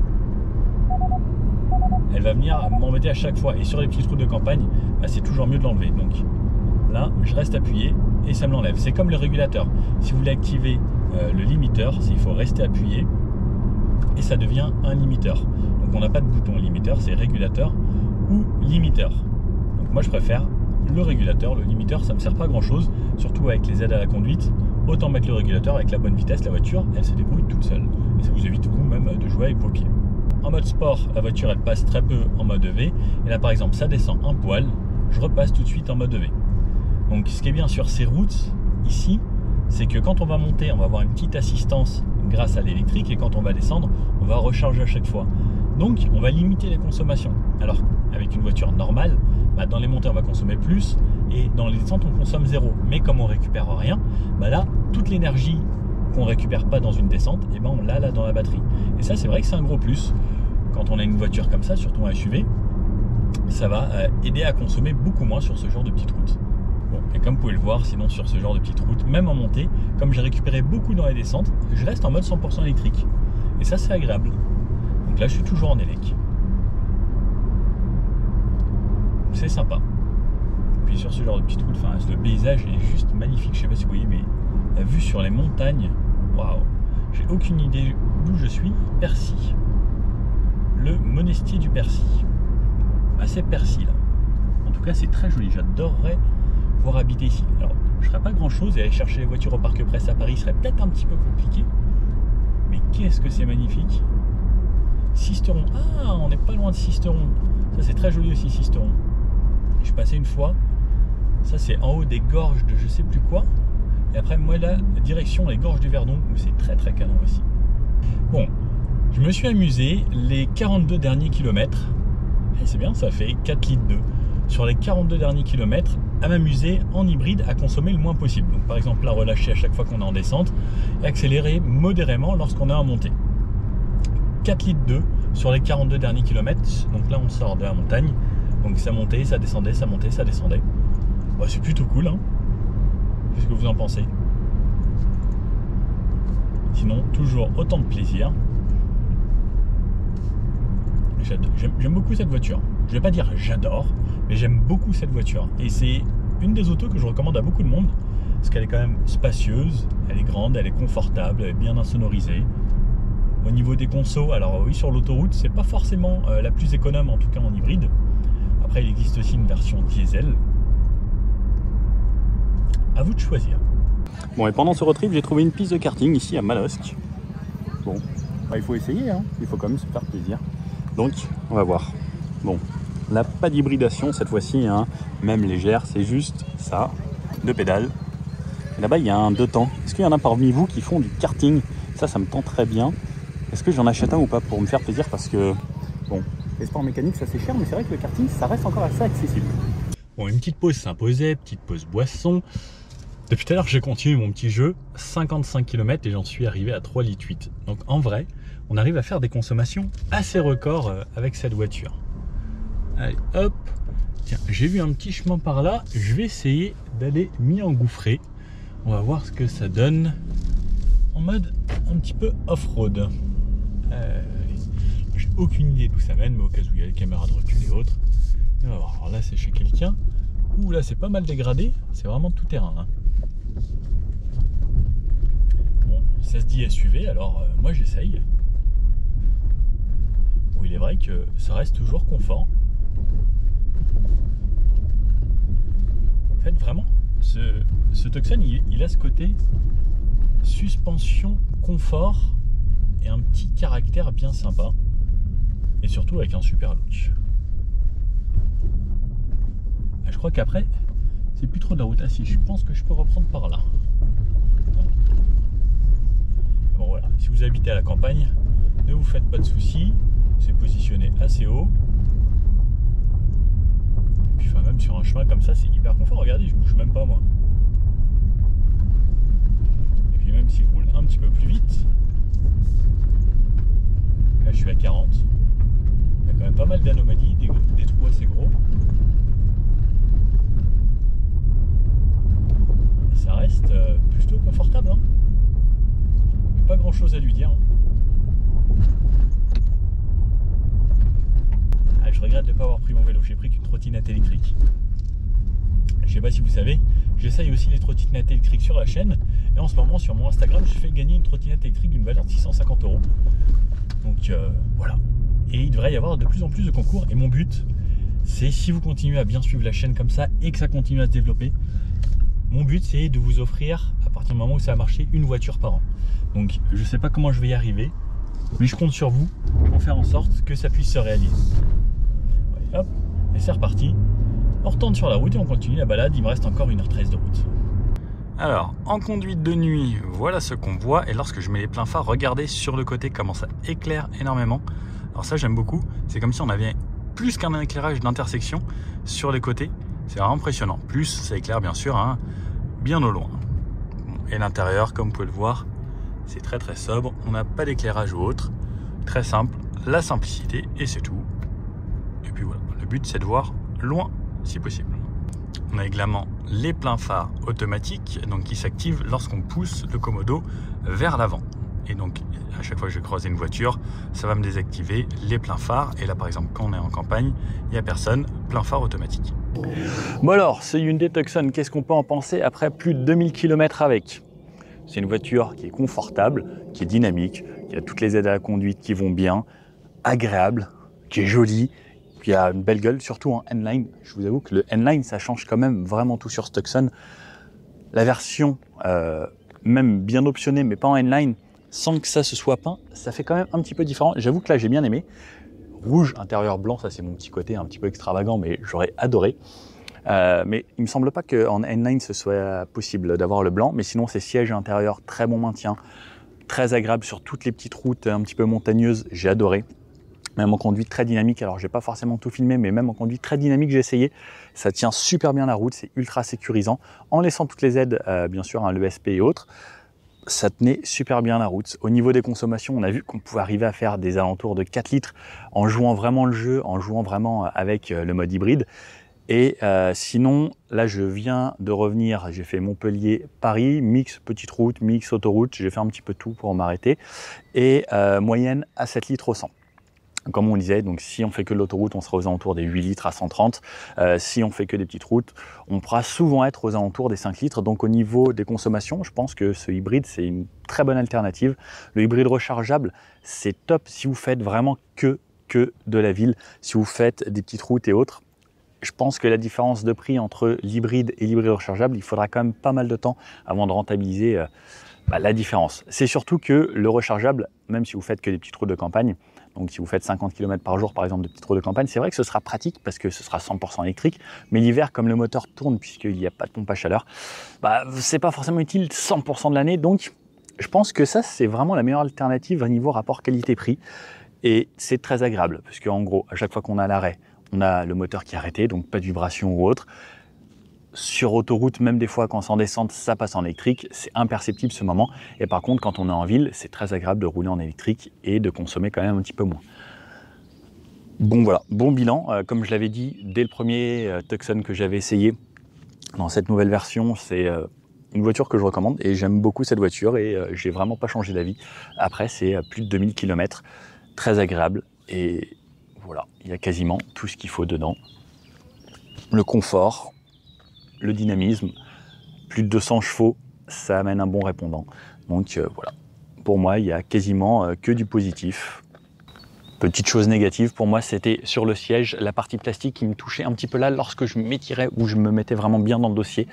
elle va venir m'embêter à chaque fois. Et sur les petites routes de campagne, bah, c'est toujours mieux de l'enlever. Donc là, je reste appuyé et ça me l'enlève. C'est comme le régulateur. Si vous voulez activer le limiteur, il faut rester appuyé et ça devient un limiteur. Donc on n'a pas de bouton limiteur, c'est régulateur ou limiteur. Donc moi je préfère le régulateur. Le limiteur, ça ne me sert pas à grand chose, surtout avec les aides à la conduite. Autant mettre le régulateur. Avec la bonne vitesse, la voiture, elle se débrouille toute seule. Et ça vous évite vous-même de jouer avec vos pieds. En mode sport, la voiture, elle passe très peu en mode V. Et là, par exemple, ça descend un poil, je repasse tout de suite en mode V. Donc, ce qui est bien sur ces routes, ici, c'est que quand on va monter, on va avoir une petite assistance grâce à l'électrique. Et quand on va descendre, on va recharger à chaque fois. Donc, on va limiter les consommations. Alors, avec une voiture normale, bah, dans les montées, on va consommer plus. Et dans les descentes, on consomme zéro. Mais comme on récupère rien, bah là, toute l'énergie qu'on récupère pas dans une descente, et ben on l'a là dans la batterie. Et ça, c'est vrai que c'est un gros plus. Quand on a une voiture comme ça, surtout un SUV, ça va aider à consommer beaucoup moins sur ce genre de petite route. Bon, et comme vous pouvez le voir, sinon sur ce genre de petite route, même en montée, comme j'ai récupéré beaucoup dans les descentes, je reste en mode 100% électrique. Et ça, c'est agréable. Donc là, je suis toujours en élec. C'est sympa. Puis sur ce genre de petite route, enfin, le paysage est juste magnifique. Je sais pas si vous voyez, mais la vue sur les montagnes, waouh. J'ai aucune idée d'où je suis. Percy. Le monestier du Percy. Assez Percy là. En tout cas, c'est très joli. J'adorerais pouvoir habiter ici. Alors, je ferais pas grand chose et aller chercher les voitures au Parc Presse à Paris serait peut-être un petit peu compliqué. Mais qu'est-ce que c'est magnifique. Sisteron. Ah, on n'est pas loin de Sisteron. Ça, c'est très joli aussi, Sisteron. Je suis passé une fois. Ça, c'est en haut des gorges de je sais plus quoi. Et après, moi, là, direction les gorges du Verdon, où c'est très canon aussi. Bon, je me suis amusé les 42 derniers kilomètres. C'est bien, ça fait 4 litres d'eau. Sur les 42 derniers kilomètres, à m'amuser en hybride, à consommer le moins possible. Donc, par exemple, là, relâcher à chaque fois qu'on est en descente et accélérer modérément lorsqu'on est en montée. 4 litres d'eau sur les 42 derniers kilomètres. Donc là, on sort de la montagne. Donc ça montait, ça descendait, ça montait, ça descendait. Bah, c'est plutôt cool, hein. Qu'est-ce que vous en pensez? Sinon, toujours autant de plaisir. J'aime beaucoup cette voiture. Je vais pas dire j'adore, mais j'aime beaucoup cette voiture. Et c'est une des autos que je recommande à beaucoup de monde, parce qu'elle est quand même spacieuse, elle est grande, elle est confortable, elle est bien insonorisée. Au niveau des consos, alors oui, sur l'autoroute, c'est pas forcément la plus économe, en tout cas en hybride. Après, il existe aussi une version diesel. À vous de choisir. Bon, et pendant ce road trip, j'ai trouvé une piste de karting ici à Manosque. Bon, bah, il faut essayer, hein. Il faut quand même se faire plaisir. Donc, on va voir. Bon, Là, pas d'hybridation cette fois-ci, hein. Même légère, c'est juste ça, 2 pédales. Là-bas, il y a un 2 temps. Est-ce qu'il y en a parmi vous qui font du karting? Ça me tente très bien. Est-ce que j'en achète un ou pas pour me faire plaisir? Parce que, bon, les sports mécaniques, ça c'est cher, mais c'est vrai que le karting, ça reste encore assez accessible. Bon, une petite pause s'imposait, petite pause boisson. Depuis tout à l'heure, j'ai continué mon petit jeu, 55 km et j'en suis arrivé à 3,8 litres. Donc en vrai, on arrive à faire des consommations assez records avec cette voiture. Allez, hop. Tiens, j'ai vu un petit chemin par là. Je vais essayer d'aller m'y engouffrer. On va voir ce que ça donne en mode un petit peu off-road. J'ai aucune idée d'où ça mène, mais au cas où il y a les caméras de recul et autres. Alors là, c'est chez quelqu'un. Ouh, là, c'est pas mal dégradé. C'est vraiment tout terrain. Hein. Bon, ça se dit SUV, alors moi j'essaye. Bon, il est vrai que ça reste toujours confort. En fait, vraiment, ce Tucson, il a ce côté suspension, confort et un petit caractère bien sympa. Et surtout avec un super look. Je crois qu'après, c'est plus trop de la route. Ah si, je pense que je peux reprendre par là. Bon voilà, si vous habitez à la campagne, ne vous faites pas de soucis. C'est positionné assez haut. Et puis enfin, même sur un chemin comme ça, c'est hyper confort. Regardez, je bouge même pas moi. Et puis même si je roule un petit peu plus vite, là je suis à 40. Il y a quand même pas mal d'anomalies, des trous assez gros. Ça reste plutôt confortable. Hein. Pas grand chose à lui dire. Hein. Ah, je regrette de ne pas avoir pris mon vélo. J'ai pris qu'une trottinette électrique. Je sais pas si vous savez, j'essaye aussi les trottinettes électriques sur la chaîne. Et en ce moment, sur mon Instagram, je fais gagner une trottinette électrique d'une valeur de 650 €. Donc voilà. Et il devrait y avoir de plus en plus de concours. Et mon but, c'est si vous continuez à bien suivre la chaîne comme ça et que ça continue à se développer, mon but, c'est de vous offrir, à partir du moment où ça a marché, une voiture par an. Donc, je ne sais pas comment je vais y arriver, mais je compte sur vous pour faire en sorte que ça puisse se réaliser. Ouais, hop, et c'est reparti. On retourne sur la route et on continue la balade. Il me reste encore 1h13 de route. Alors, en conduite de nuit, voilà ce qu'on voit. Et lorsque je mets les pleins phares, regardez sur le côté comment ça éclaire énormément. Alors ça, j'aime beaucoup. C'est comme si on avait plus qu'un éclairage d'intersection sur les côtés. C'est vraiment impressionnant. Plus, ça éclaire bien sûr, hein, bien au loin. Et l'intérieur, comme vous pouvez le voir, c'est très très sobre. On n'a pas d'éclairage ou autre. Très simple, la simplicité et c'est tout. Et puis voilà, le but c'est de voir loin si possible. On a également les pleins phares automatiques donc qui s'activent lorsqu'on pousse le commodo vers l'avant. Et donc à chaque fois que je vais croiser une voiture, ça va me désactiver les pleins phares. Et là par exemple quand on est en campagne, il n'y a personne, plein phare automatique. Bon alors, ce Hyundai Tucson, qu'est-ce qu'on peut en penser après plus de 2000 km avec? C'est une voiture qui est confortable, qui est dynamique, qui a toutes les aides à la conduite qui vont bien, agréable, qui est jolie, qui a une belle gueule, surtout en N-Line. Je vous avoue que le N-Line, ça change quand même vraiment tout sur ce Tucson. La version, même bien optionnée, mais pas en N-Line, sans que ça se soit peint, ça fait quand même un petit peu différent. J'avoue que là, j'ai bien aimé. Rouge, intérieur blanc, ça c'est mon petit côté un petit peu extravagant, mais j'aurais adoré. Mais il me semble pas qu'en N-Line ce soit possible d'avoir le blanc, mais sinon ces sièges intérieurs, très bon maintien, très agréable sur toutes les petites routes un petit peu montagneuses, j'ai adoré. Même en conduite très dynamique, alors j'ai pas forcément tout filmé, mais même en conduite très dynamique j'ai essayé, ça tient super bien la route, c'est ultra sécurisant, en laissant toutes les aides, bien sûr, hein, l'ESP et autres. Ça tenait super bien la route. Au niveau des consommations, on a vu qu'on pouvait arriver à faire des alentours de 4 litres en jouant vraiment le jeu, en jouant vraiment avec le mode hybride. Et sinon, là je viens de revenir, j'ai fait Montpellier-Paris, mix petite route, mix autoroute, j'ai fait un petit peu tout pour m'arrêter. Et moyenne à 7 litres au 100. Comme on disait, donc si on fait que de l'autoroute, on sera aux alentours des 8 litres à 130. Si on fait que des petites routes, on pourra souvent être aux alentours des 5 litres. Donc au niveau des consommations, je pense que ce hybride, c'est une très bonne alternative. Le hybride rechargeable, c'est top si vous faites vraiment que de la ville, si vous faites des petites routes et autres. Je pense que la différence de prix entre l'hybride et l'hybride rechargeable, il faudra quand même pas mal de temps avant de rentabiliser la différence. C'est surtout que le rechargeable, même si vous faites que des petites routes de campagne, Donc si vous faites 50 km par jour par exemple de petites routes de campagne, c'est vrai que ce sera pratique parce que ce sera 100% électrique, mais l'hiver comme le moteur tourne puisqu'il n'y a pas de pompe à chaleur, bah, c'est pas forcément utile 100% de l'année. Donc je pense que ça c'est vraiment la meilleure alternative au niveau rapport qualité-prix et c'est très agréable parce qu'en gros à chaque fois qu'on a l'arrêt, on a le moteur qui est arrêté, donc pas de vibration ou autre. Sur autoroute, même des fois quand c'est en descente, ça passe en électrique, c'est imperceptible ce moment. Et par contre, quand on est en ville, c'est très agréable de rouler en électrique et de consommer quand même un petit peu moins. Bon voilà, bon bilan. Comme je l'avais dit, dès le premier Tucson que j'avais essayé dans cette nouvelle version, c'est une voiture que je recommande et j'aime beaucoup cette voiture et j'ai vraiment pas changé d'avis. Après, c'est plus de 2000 km, très agréable et voilà, il y a quasiment tout ce qu'il faut dedans. Le confort, le dynamisme, plus de 200 chevaux, ça amène un bon répondant. Donc voilà, pour moi, il y a quasiment que du positif. Petite chose négative pour moi, c'était sur le siège, la partie plastique qui me touchait un petit peu là lorsque je m'étirais ou je me mettais vraiment bien dans le dossier.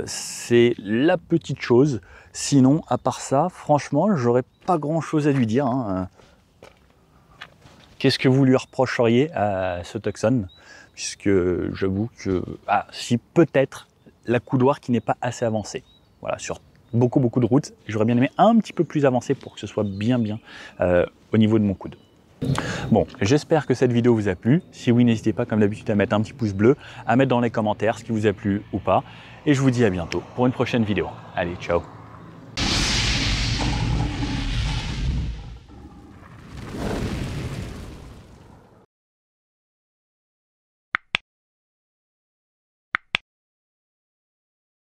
C'est la petite chose. Sinon, à part ça, franchement, j'aurais pas grand chose à lui dire, hein. Qu'est-ce que vous lui reprocheriez à ce Tucson? Puisque j'avoue que, si peut-être la coudoir qui n'est pas assez avancée. Voilà, sur beaucoup de routes, j'aurais bien aimé un petit peu plus avancé pour que ce soit bien au niveau de mon coude. Bon, j'espère que cette vidéo vous a plu. Si oui, n'hésitez pas comme d'habitude à mettre un petit pouce bleu, à mettre dans les commentaires ce qui vous a plu ou pas. Et je vous dis à bientôt pour une prochaine vidéo. Allez, ciao!